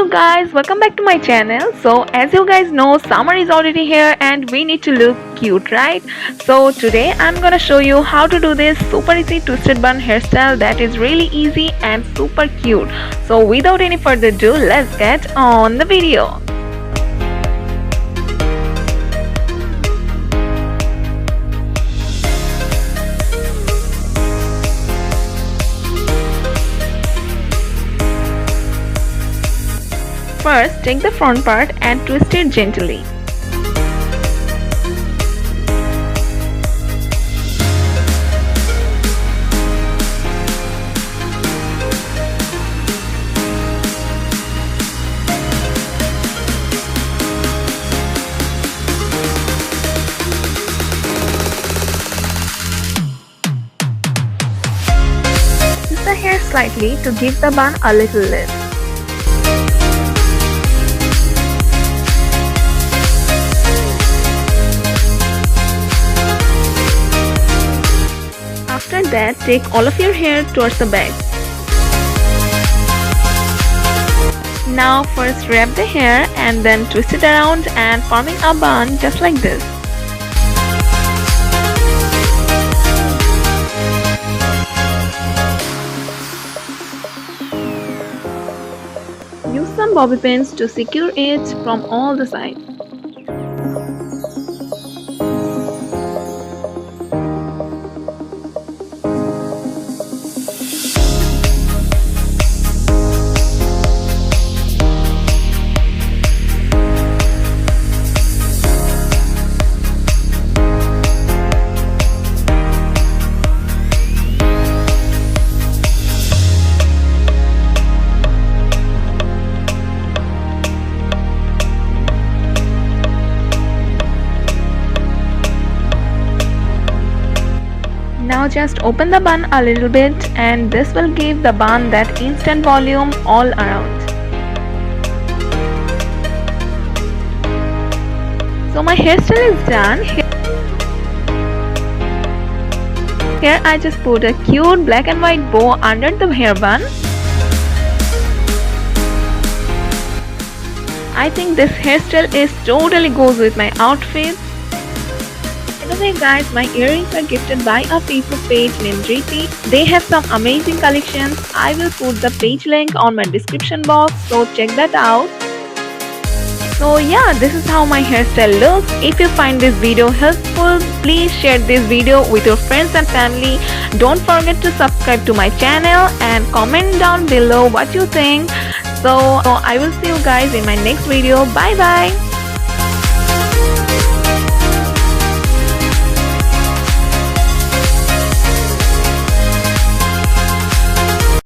guys, welcome back to my channel. So as you guys know, summer is already here and we need to look cute, right? So today I'm gonna show you how to do this super easy twisted bun hairstyle that is really easy and super cute. So without any further ado, let's get on the video. First, take the front part and twist it gently. Twist the hair slightly to give the bun a little lift. After that, take all of your hair towards the back. Now first wrap the hair and then twist it around and forming a bun just like this. Use some bobby pins to secure it from all the sides. Now just open the bun a little bit and this will give the bun that instant volume all around. So my hairstyle is done. Here I just put a cute black and white bow under the hair bun. I think this hairstyle is totally goes with my outfit. By the way guys, my earrings are gifted by a Facebook page named Riti. They have some amazing collections. I will put the page link on my description box, so check that out. So yeah, this is how my hairstyle looks. If you find this video helpful, please share this video with your friends and family. Don't forget to subscribe to my channel and comment down below what you think. So I will see you guys in my next video. Bye bye.